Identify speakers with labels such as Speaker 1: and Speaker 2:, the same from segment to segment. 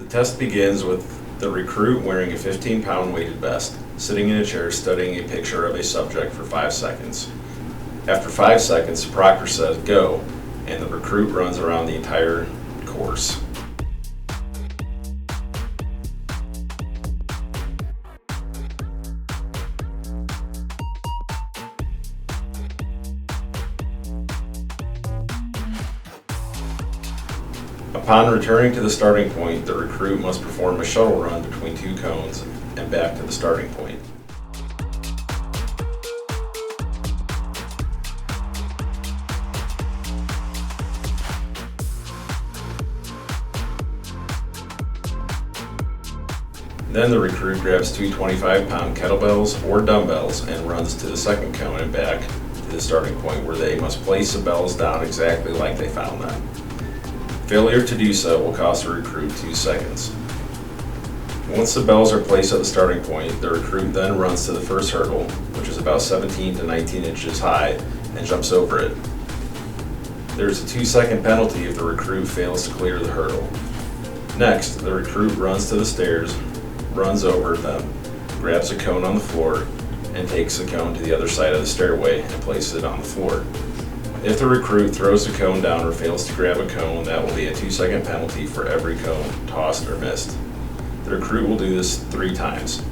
Speaker 1: The test begins with the recruit wearing a 15-pound weighted vest, sitting in a chair studying a picture of a subject for 5 seconds. After 5 seconds, the proctor says go, and the recruit runs around the entire course. Upon returning to the starting point, the recruit must perform a shuttle run between 2 cones and back to the starting point. Then the recruit grabs 2 25-pound kettlebells or dumbbells and runs to the second cone and back to the starting point, where they must place the bells down exactly like they found them. Failure to do so will cost the recruit 2 seconds. Once the bells are placed at the starting point, the recruit then runs to the first hurdle, which is about 17 to 19 inches high, and jumps over it. There is a 2-second penalty if the recruit fails to clear the hurdle. Next, the recruit runs to the stairs, runs over them, grabs a cone on the floor, and takes the cone to the other side of the stairway and places it on the floor. If the recruit throws the cone down or fails to grab a cone, that will be a 2-second penalty for every cone tossed or missed. The recruit will do this 3 times.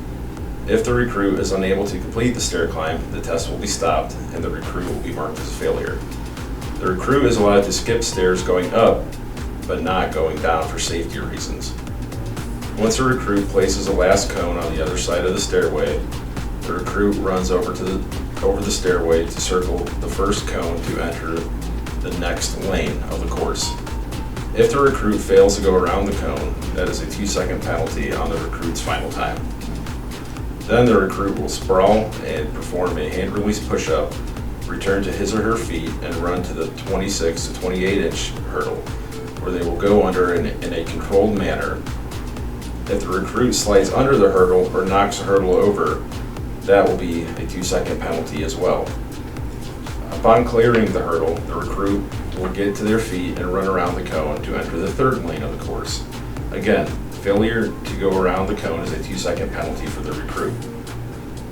Speaker 1: If the recruit is unable to complete the stair climb, the test will be stopped and the recruit will be marked as a failure. The recruit is allowed to skip stairs going up, but not going down for safety reasons. Once the recruit places the last cone on the other side of the stairway, the recruit runs over the stairway to circle the first cone to enter the next lane of the course. If the recruit fails to go around the cone, that is a 2-second penalty on the recruit's final time. Then the recruit will sprawl and perform a hand release push-up, return to his or her feet, and run to the 26 to 28 inch hurdle, where they will go under in a controlled manner. If the recruit slides under the hurdle or knocks the hurdle over, that will be a 2-second penalty as well. Upon clearing the hurdle, the recruit will get to their feet and run around the cone to enter the third lane of the course. Again, failure to go around the cone is a 2-second penalty for the recruit.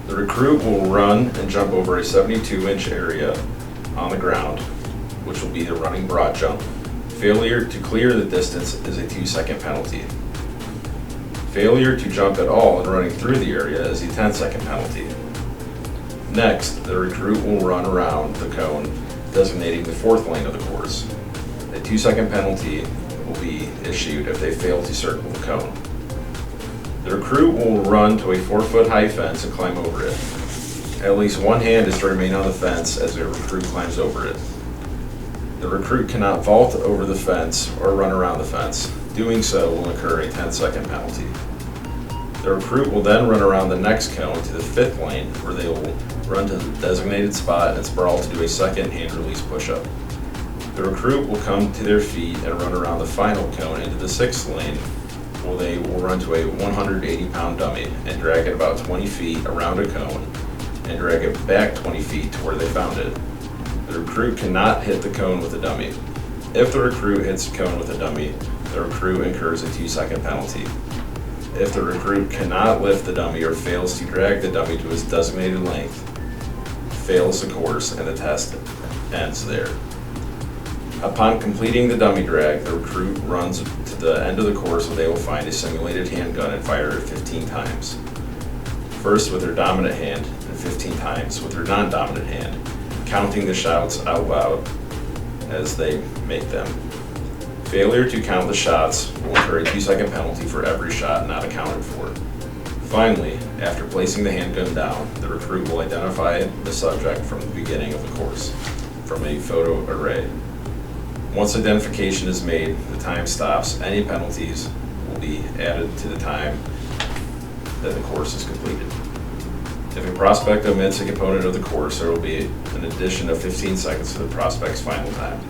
Speaker 1: The recruit will run and jump over a 72-inch area on the ground, which will be the running broad jump. Failure to clear the distance is a 2-second penalty. Failure to jump at all and running through the area is a 10-second penalty. Next, the recruit will run around the cone, designating the fourth lane of the course. A 2-second penalty will be issued if they fail to circle the cone. The recruit will run to a 4-foot-high fence and climb over it. At least one hand is to remain on the fence as the recruit climbs over it. The recruit cannot vault over the fence or run around the fence. Doing so will incur a 10-second penalty. The recruit will then run around the next cone to the 5th lane, where they will run to the designated spot and sprawl to do a second hand release push-up. The recruit will come to their feet and run around the final cone into the 6th lane, where they will run to a 180-pound dummy and drag it about 20 feet around a cone and drag it back 20 feet to where they found it. The recruit cannot hit the cone with the dummy. If the recruit hits the cone with a dummy, the recruit incurs a 2-second penalty. If the recruit cannot lift the dummy or fails to drag the dummy to its designated length, fails the course and the test ends there. Upon completing the dummy drag, the recruit runs to the end of the course where they will find a simulated handgun and fire it 15 times. First with their dominant hand and 15 times with their non-dominant hand, counting the shots out loud as they make them. Failure to count the shots will incur a 2-second penalty for every shot not accounted for. Finally, after placing the handgun down, the recruit will identify the subject from the beginning of the course from a photo array. Once identification is made, the time stops. Any penalties will be added to the time that the course is completed. If a prospect omits a component of the course, there will be an addition of 15 seconds to the prospect's final time.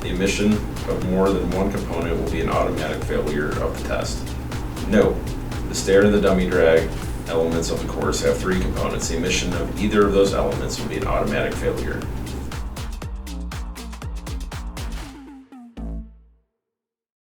Speaker 1: The omission of more than one component will be an automatic failure of the test. Note, the stair and the dummy drag elements of the course have 3 components. The omission of either of those elements will be an automatic failure.